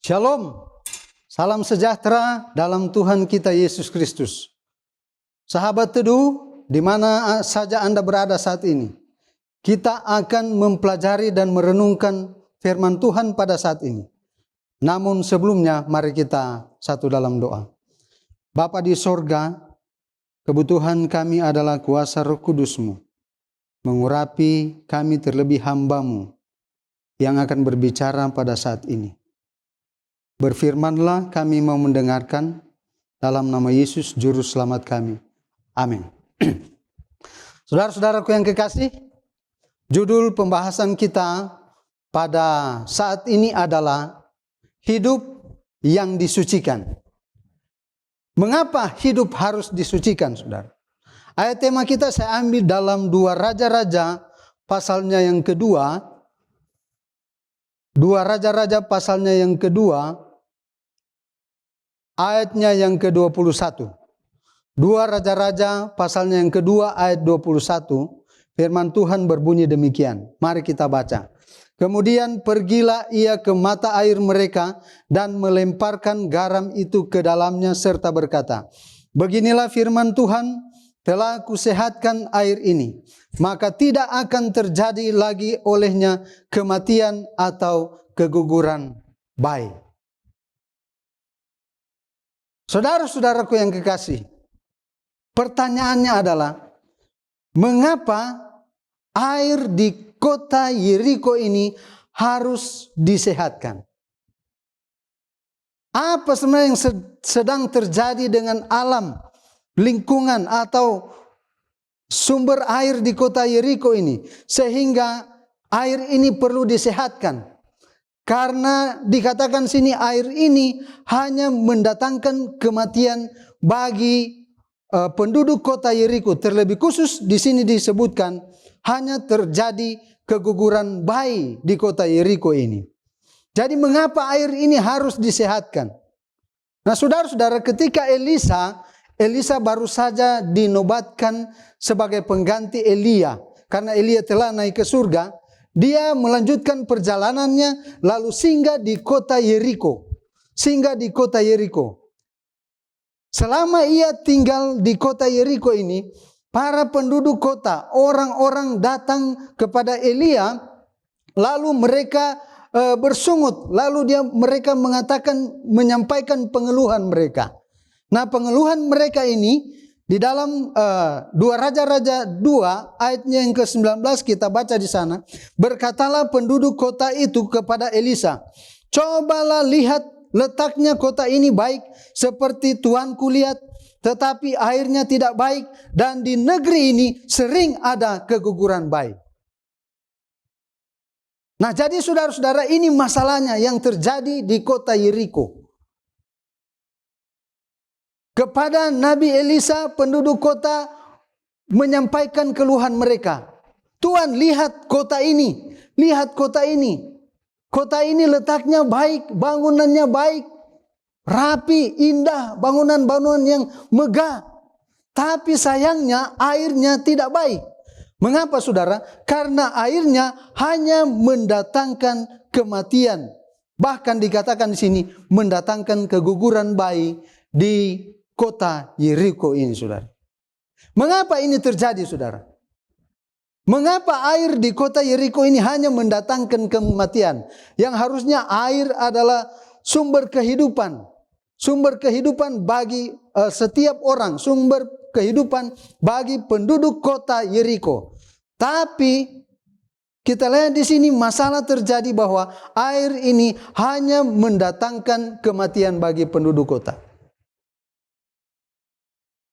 Shalom, salam sejahtera dalam Tuhan kita Yesus Kristus. Sahabat teduh, di mana saja Anda berada saat ini, kita akan mempelajari dan merenungkan firman Tuhan pada saat ini. Namun sebelumnya, mari kita satu dalam doa. Bapa di sorga, kebutuhan kami adalah kuasa Roh Kudus-Mu, mengurapi kami terlebih hamba-Mu yang akan berbicara pada saat ini. Berfirmanlah, kami mau mendengarkan, dalam nama Yesus Juru Selamat kami. Amin. Saudara-saudaraku yang kekasih, judul pembahasan kita pada saat ini adalah hidup yang disucikan. Mengapa hidup harus disucikan, saudara? Ayat tema kita saya ambil dalam 2 Raja-Raja pasalnya yang kedua. 2 Raja-Raja pasalnya yang kedua, ayatnya yang ke-21. 2 Raja-Raja pasalnya yang kedua ayat 21. Firman Tuhan berbunyi demikian. Mari kita baca. Kemudian pergilah ia ke mata air mereka dan melemparkan garam itu ke dalamnya serta berkata, beginilah firman Tuhan, telah kusehatkan air ini, maka tidak akan terjadi lagi olehnya kematian atau keguguran bayi. Saudara-saudaraku yang kekasih, pertanyaannya adalah, mengapa air di kota Yeriko ini harus disehatkan? Apa sebenarnya yang sedang terjadi dengan alam, lingkungan atau sumber air di kota Yeriko ini, sehingga air ini perlu disehatkan? Karena dikatakan sini air ini hanya mendatangkan kematian bagi penduduk kota Yeriko. Terlebih khusus di sini disebutkan hanya terjadi keguguran bayi di kota Yeriko ini. Jadi mengapa air ini harus disehatkan? Nah, saudara-saudara, ketika Elisa baru saja dinobatkan sebagai pengganti Elia karena Elia telah naik ke surga. Dia melanjutkan perjalanannya lalu singgah di kota Yeriko. Selama ia tinggal di kota Yeriko ini, para penduduk kota, orang-orang datang kepada Elia, lalu mereka bersungut, lalu mereka menyampaikan pengeluhan mereka. Nah, pengeluhan mereka ini di dalam 2 Raja-Raja 2 ayatnya yang ke-19 kita baca di sana. Berkatalah penduduk kota itu kepada Elisa, cobalah lihat, letaknya kota ini baik seperti tuanku lihat, tetapi airnya tidak baik dan di negeri ini sering ada keguguran bayi. Nah, jadi saudara-saudara, ini masalahnya yang terjadi di kota Yeriko. Kepada Nabi Elisa, penduduk kota menyampaikan keluhan mereka. Tuhan, lihat kota ini. Lihat kota ini. Kota ini letaknya baik, bangunannya baik, rapi, indah, bangunan-bangunan yang megah. Tapi sayangnya airnya tidak baik. Mengapa, saudara? Karena airnya hanya mendatangkan kematian. Bahkan dikatakan di sini mendatangkan keguguran bayi di kota Yeriko ini, saudara. Mengapa ini terjadi, saudara? Mengapa air di kota Yeriko ini hanya mendatangkan kematian? Yang harusnya air adalah sumber kehidupan. Sumber kehidupan bagi setiap orang. Sumber kehidupan bagi penduduk kota Yeriko. Tapi kita lihat di sini masalah terjadi bahwa air ini hanya mendatangkan kematian bagi penduduk kota.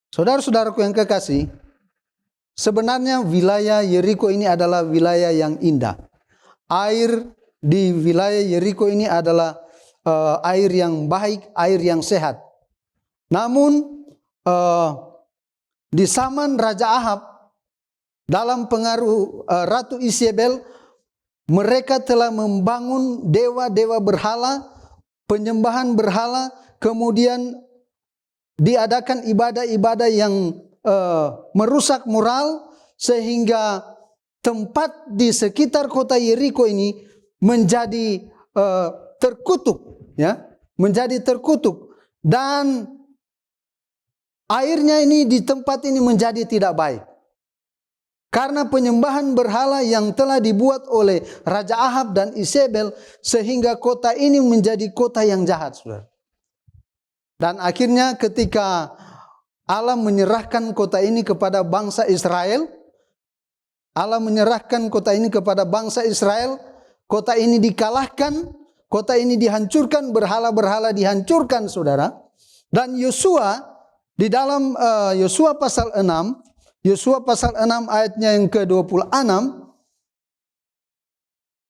Saudara-saudaraku yang kekasih, sebenarnya wilayah Yeriko ini adalah wilayah yang indah. Air di wilayah Yeriko ini adalah air yang baik, air yang sehat. Namun di zaman Raja Ahab, dalam pengaruh Ratu Isabel, mereka telah membangun dewa-dewa berhala, penyembahan berhala, kemudian diadakan ibadah-ibadah yang merusak moral, sehingga tempat di sekitar kota Yeriko ini menjadi terkutuk ya, menjadi terkutuk, dan airnya ini di tempat ini menjadi tidak baik. Karena penyembahan berhala yang telah dibuat oleh Raja Ahab dan Isabel, sehingga kota ini menjadi kota yang jahat, saudara. Dan akhirnya ketika Allah menyerahkan kota ini kepada bangsa Israel, Allah menyerahkan kota ini kepada bangsa Israel, kota ini dikalahkan, kota ini dihancurkan, berhala-berhala dihancurkan, saudara. Dan Yosua di dalam Yosua pasal 6, Yosua pasal 6 ayatnya yang ke-26,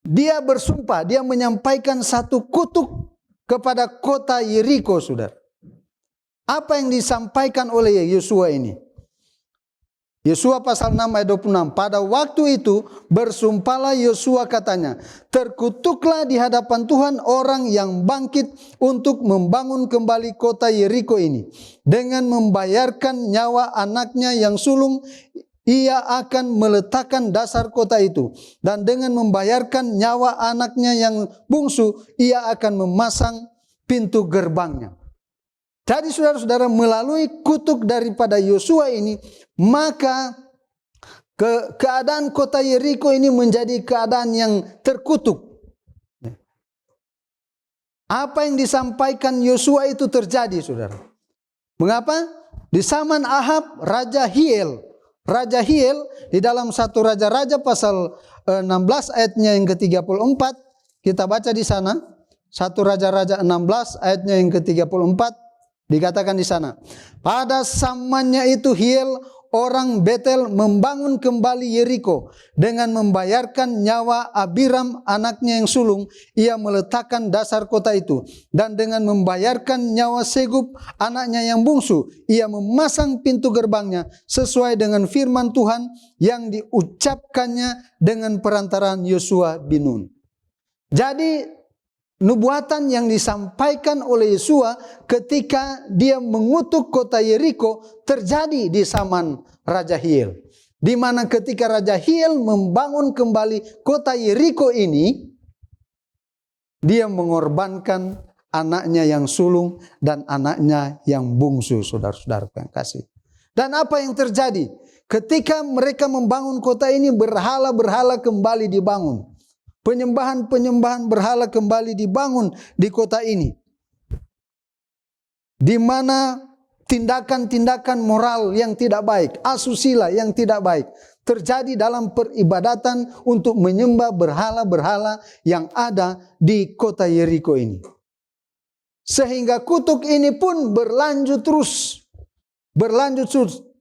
dia bersumpah, dia menyampaikan satu kutuk kepada kota Yeriko, saudara. Apa yang disampaikan oleh Yosua ini? Yosua pasal 6 ayat 26. Pada waktu itu bersumpahlah Yosua, katanya, terkutuklah di hadapan Tuhan orang yang bangkit untuk membangun kembali kota Yeriko ini. Dengan membayarkan nyawa anaknya yang sulung, ia akan meletakkan dasar kota itu. Dan dengan membayarkan nyawa anaknya yang bungsu, ia akan memasang pintu gerbangnya. Jadi saudara-saudara, melalui kutuk daripada Yosua ini, maka keadaan kota Yeriko ini menjadi keadaan yang terkutuk. Apa yang disampaikan Yosua itu terjadi, saudara. Mengapa? Di zaman Ahab, Raja Hiel di dalam satu Raja-Raja pasal 16 ayatnya yang ke-34, kita baca di sana. Satu Raja-Raja 16 ayatnya yang ke-34. Dikatakan di sana, pada zamannya itu Hiel orang Betel membangun kembali Yeriko dengan membayarkan nyawa Abiram anaknya yang sulung, ia meletakkan dasar kota itu, dan dengan membayarkan nyawa Segub anaknya yang bungsu, ia memasang pintu gerbangnya sesuai dengan firman Tuhan yang diucapkannya dengan perantaraan Yosua bin Nun. Jadi nubuatan yang disampaikan oleh Yosua ketika dia mengutuk kota Yeriko terjadi di zaman Raja Hiel. Di mana ketika Raja Hiel membangun kembali kota Yeriko ini, dia mengorbankan anaknya yang sulung dan anaknya yang bungsu, saudara-saudara yang kasih. Dan apa yang terjadi? Ketika mereka membangun kota ini, berhala-berhala kembali dibangun. Penyembahan-penyembahan berhala kembali dibangun di kota ini. Di mana tindakan-tindakan moral yang tidak baik, asusila yang tidak baik terjadi dalam peribadatan untuk menyembah berhala-berhala yang ada di kota Yeriko ini. Sehingga kutuk ini pun berlanjut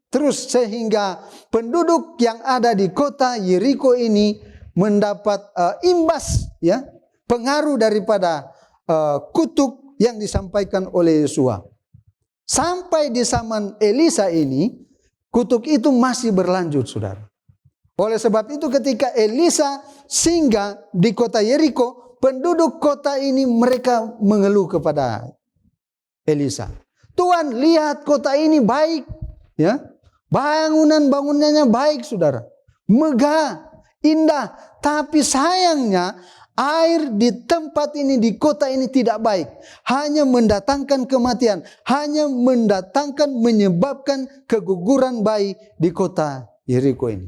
terus sehingga penduduk yang ada di kota Yeriko ini mendapat imbas, ya, pengaruh daripada kutuk yang disampaikan oleh Yosua. Sampai di zaman Elisa ini, kutuk itu masih berlanjut, saudara. Oleh sebab itu ketika Elisa singgah di kota Yeriko, penduduk kota ini mereka mengeluh kepada Elisa. Tuhan, lihat kota ini baik, ya, bangunannya baik, saudara, megah, indah, tapi sayangnya air di tempat ini, di kota ini tidak baik. Hanya mendatangkan kematian, hanya menyebabkan keguguran bayi di kota Yeriko ini.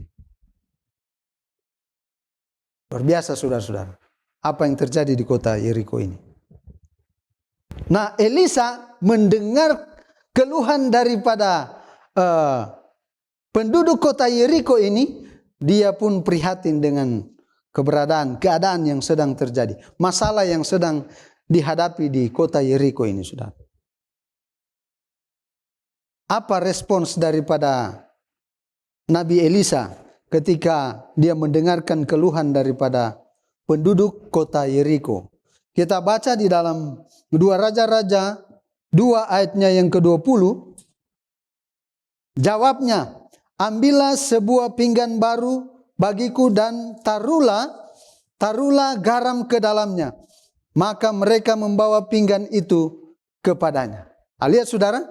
Luar biasa, saudara-saudara, apa yang terjadi di kota Yeriko ini. Nah, Elisa mendengar keluhan daripada penduduk kota Yeriko ini. Dia pun prihatin dengan keadaan yang sedang terjadi. Masalah yang sedang dihadapi di kota Yeriko ini, saudara. Apa respons daripada Nabi Elisa ketika dia mendengarkan keluhan daripada penduduk kota Yeriko? Kita baca di dalam 2 Raja-Raja 2 ayatnya yang ke-20. Jawabnya, ambillah sebuah pinggan baru bagiku dan taruhlah garam ke dalamnya. Maka mereka membawa pinggan itu kepadanya. Lihat, saudara.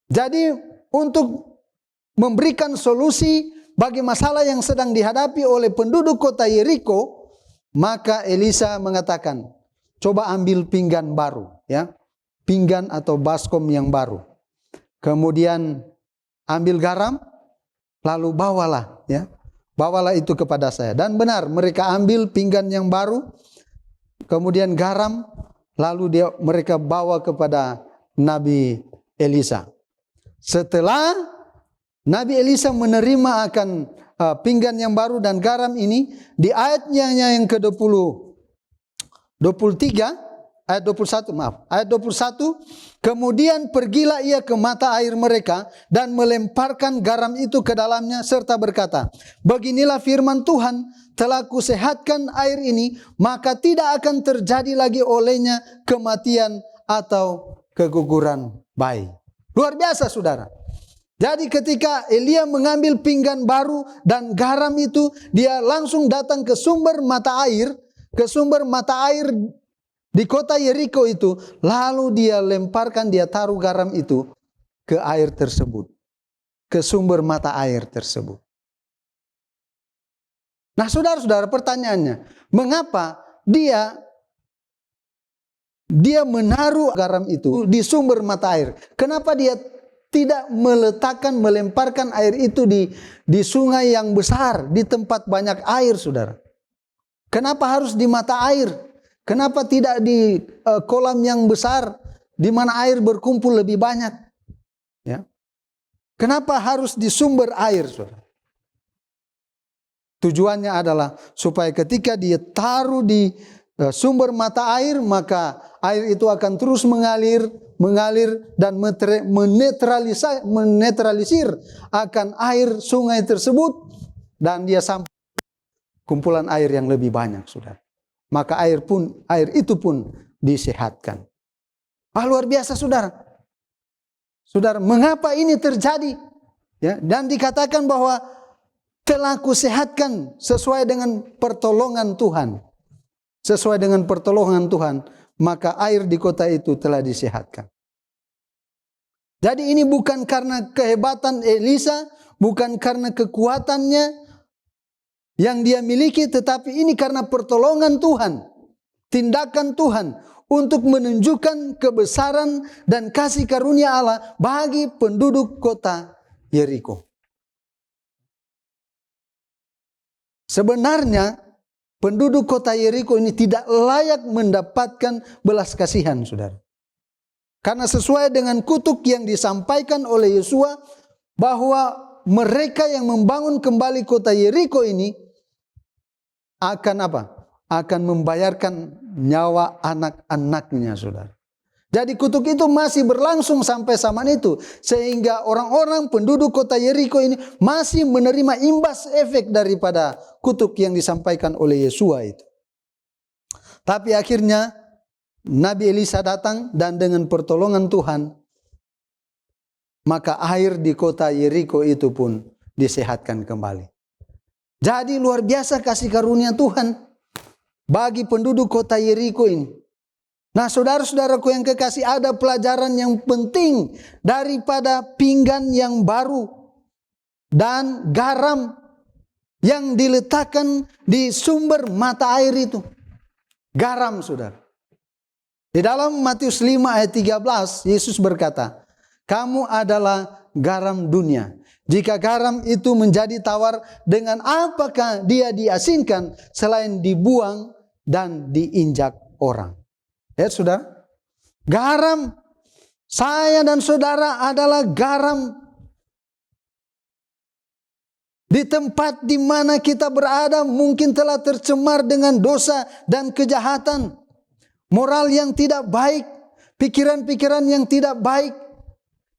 Jadi untuk memberikan solusi bagi masalah yang sedang dihadapi oleh penduduk kota Yeriko, maka Elisa mengatakan, coba ambil pinggan baru. ya, pinggan atau baskom yang baru. Kemudian ambil garam, lalu bawalah, ya, bawalah itu kepada saya. Dan benar, mereka ambil pinggan yang baru, kemudian garam, lalu mereka bawa kepada Nabi Elisa. Setelah Nabi Elisa menerima akan pinggan yang baru dan garam ini, di ayatnya yang ayat 21, kemudian pergilah ia ke mata air mereka dan melemparkan garam itu ke dalamnya serta berkata, beginilah firman Tuhan, telah kusehatkan air ini, maka tidak akan terjadi lagi olehnya kematian atau keguguran bayi. Luar biasa, saudara. Jadi ketika Elia mengambil pinggan baru dan garam itu, dia langsung datang ke sumber mata air di kota Yeriko itu, lalu dia lemparkan, dia taruh garam itu ke air tersebut, ke sumber mata air tersebut. Nah, saudara-saudara, pertanyaannya, mengapa dia menaruh garam itu di sumber mata air? Kenapa dia tidak melemparkan air itu di sungai yang besar, di tempat banyak air, saudara? Kenapa harus di mata air? Kenapa tidak di kolam yang besar, di mana air berkumpul lebih banyak? Ya. Kenapa harus di sumber air, saudara? Tujuannya adalah supaya ketika dia taruh di sumber mata air, maka air itu akan terus mengalir dan menetralisir akan air sungai tersebut, dan dia sampai kumpulan air yang lebih banyak, saudara. Maka air itu pun disehatkan. Luar biasa, saudara. Saudara, mengapa ini terjadi? Ya, dan dikatakan bahwa telah kusehatkan sesuai dengan pertolongan Tuhan. Sesuai dengan pertolongan Tuhan, maka air di kota itu telah disehatkan. Jadi ini bukan karena kehebatan Elisa, bukan karena kekuatannya yang dia miliki, tetapi ini karena pertolongan Tuhan, tindakan Tuhan untuk menunjukkan kebesaran dan kasih karunia Allah bagi penduduk kota Yeriko. Sebenarnya penduduk kota Yeriko ini tidak layak mendapatkan belas kasihan, saudara. Karena sesuai dengan kutuk yang disampaikan oleh Yosua, bahwa mereka yang membangun kembali kota Yeriko ini akan apa? Akan membayarkan nyawa anak-anaknya, saudara. Jadi kutuk itu masih berlangsung sampai zaman itu. Sehingga orang-orang penduduk kota Yeriko ini masih menerima imbas efek daripada kutuk yang disampaikan oleh Yosua itu. Tapi akhirnya Nabi Elisa datang, dan dengan pertolongan Tuhan, maka air di kota Yeriko itu pun disehatkan kembali. Jadi luar biasa kasih karunia Tuhan bagi penduduk kota Yeriko ini. Nah, saudara-saudaraku yang kekasih, ada pelajaran yang penting daripada pinggan yang baru dan garam yang diletakkan di sumber mata air itu. Garam, saudara. Di dalam Matius 5 ayat 13, Yesus berkata, kamu adalah garam dunia. Jika garam itu menjadi tawar, dengan apakah dia diasinkan selain dibuang dan diinjak orang? Ya, saudara. Garam, saya dan saudara adalah garam. Di tempat di mana kita berada mungkin telah tercemar dengan dosa dan kejahatan. Moral yang tidak baik, pikiran-pikiran yang tidak baik.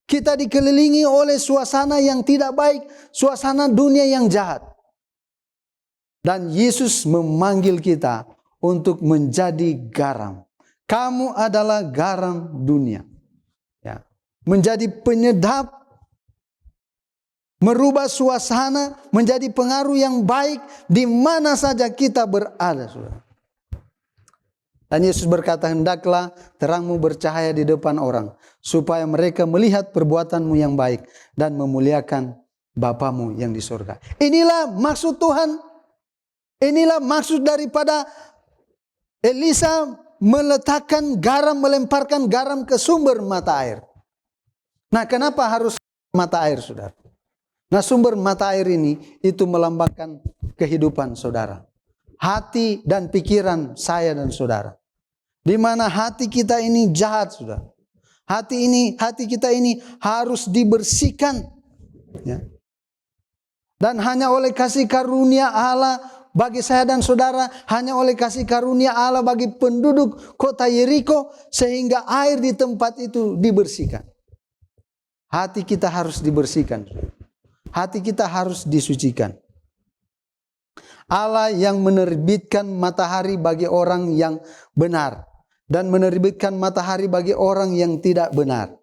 Kita dikelilingi oleh suasana yang tidak baik, suasana dunia yang jahat. Dan Yesus memanggil kita untuk menjadi garam. Kamu adalah garam dunia. Ya. Menjadi penyedap, merubah suasana, menjadi pengaruh yang baik di mana saja kita berada, saudara. Dan Yesus berkata, hendaklah terangmu bercahaya di depan orang, supaya mereka melihat perbuatanmu yang baik dan memuliakan Bapamu yang di surga. Inilah maksud Tuhan. Inilah maksud daripada Elisa meletakkan garam, melemparkan garam ke sumber mata air. Nah, kenapa harus mata air, saudara? Nah, sumber mata air ini itu melambangkan kehidupan saudara. Hati dan pikiran saya dan saudara. Di mana hati kita ini jahat, saudara. Hati kita ini harus dibersihkan. Ya. Dan hanya oleh kasih karunia Allah bagi saya dan saudara, hanya oleh kasih karunia Allah bagi penduduk kota Yeriko, sehingga air di tempat itu dibersihkan. Hati kita harus dibersihkan. Hati kita harus disucikan. Allah yang menerbitkan matahari bagi orang yang benar dan menerbitkan matahari bagi orang yang tidak benar.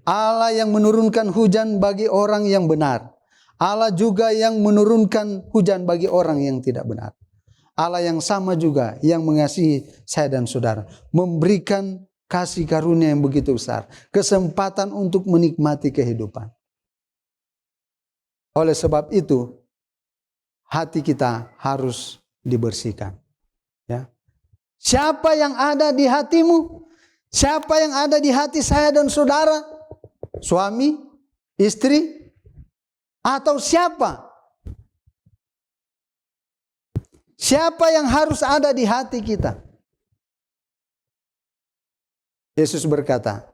Allah yang menurunkan hujan bagi orang yang benar. Allah juga yang menurunkan hujan bagi orang yang tidak benar. Allah yang sama juga yang mengasihi saya dan saudara, memberikan kasih karunia yang begitu besar, kesempatan untuk menikmati kehidupan. Oleh sebab itu, hati kita harus dibersihkan. Ya. Siapa yang ada di hatimu? Siapa yang ada di hati saya dan saudara? Suami, istri, atau siapa? Siapa yang harus ada di hati kita? Yesus berkata,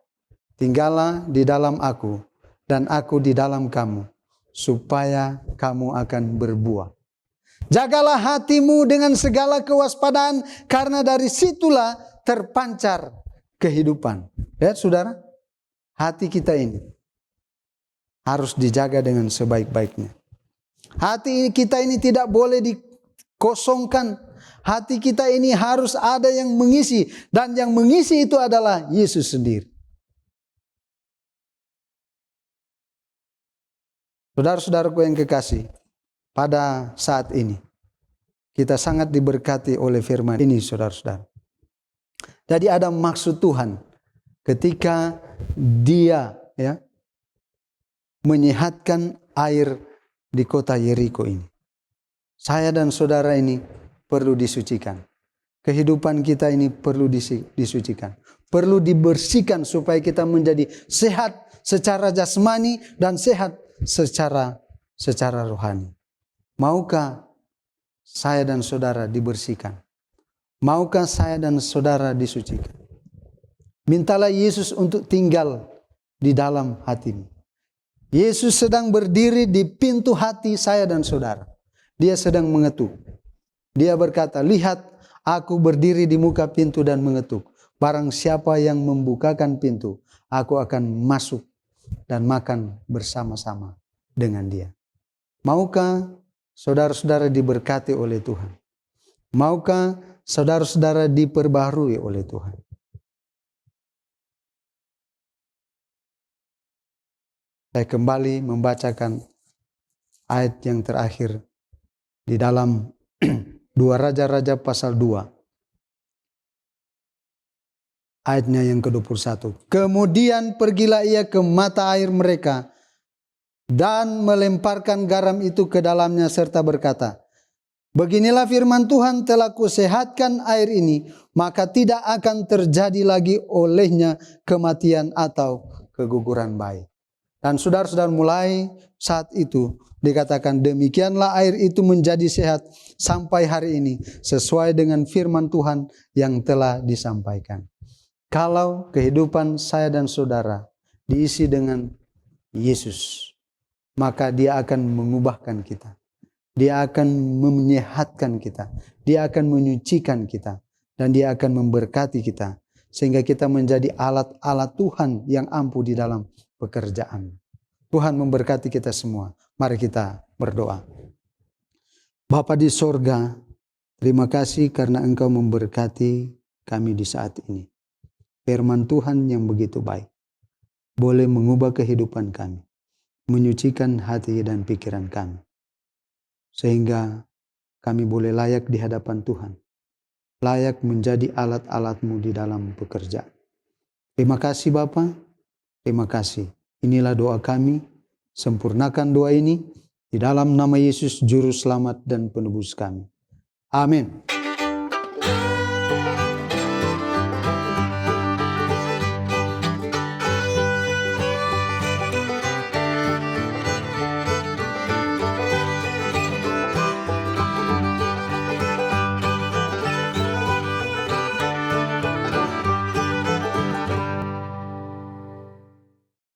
tinggallah di dalam aku dan aku di dalam kamu, supaya kamu akan berbuah. Jagalah hatimu dengan segala kewaspadaan, karena dari situlah terpancar kehidupan. Lihat saudara, hati kita ini harus dijaga dengan sebaik-baiknya. Hati kita ini tidak boleh dikosongkan. Hati kita ini harus ada yang mengisi. Dan yang mengisi itu adalah Yesus sendiri. Saudara-saudaraku yang kekasih, pada saat ini kita sangat diberkati oleh firman ini, saudara-saudara. Jadi ada maksud Tuhan ketika Dia menyehatkan air di kota Yeriko ini. Saya dan saudara ini perlu disucikan. Kehidupan kita ini perlu disucikan. Perlu dibersihkan supaya kita menjadi sehat secara jasmani dan sehat secara rohani. Maukah saya dan saudara dibersihkan? Maukah saya dan saudara disucikan? Mintalah Yesus untuk tinggal di dalam hatimu. Yesus sedang berdiri di pintu hati saya dan saudara. Dia sedang mengetuk. Dia berkata, lihat aku berdiri di muka pintu dan mengetuk. Barang siapa yang membukakan pintu, aku akan masuk dan makan bersama-sama dengan dia. Maukah saudara-saudara diberkati oleh Tuhan? Maukah saudara-saudara diperbaharui oleh Tuhan? Saya kembali membacakan ayat yang terakhir di dalam 2 Raja-Raja pasal 2. Ayatnya yang ke-21. Kemudian pergilah ia ke mata air mereka dan melemparkan garam itu ke dalamnya serta berkata, beginilah firman Tuhan, telah kusehatkan air ini, maka tidak akan terjadi lagi olehnya kematian atau keguguran bayi. Dan saudara-saudara, mulai saat itu dikatakan demikianlah air itu menjadi sehat sampai hari ini sesuai dengan firman Tuhan yang telah disampaikan. Kalau kehidupan saya dan saudara diisi dengan Yesus, maka Dia akan mengubahkan kita. Dia akan menyehatkan kita. Dia akan menyucikan kita. Dan Dia akan memberkati kita. Sehingga kita menjadi alat-alat Tuhan yang ampuh di dalam pekerjaan. Tuhan memberkati kita semua. Mari kita berdoa. Bapa di sorga, terima kasih karena Engkau memberkati kami di saat ini. Firman Tuhan yang begitu baik boleh mengubah kehidupan kami, menyucikan hati dan pikiran kami, sehingga kami boleh layak di hadapan Tuhan, layak menjadi alat-alat-Mu di dalam pekerjaan. Terima kasih Bapa, terima kasih. Inilah doa kami, sempurnakan doa ini di dalam nama Yesus Juru Selamat dan Penebus kami. Amin.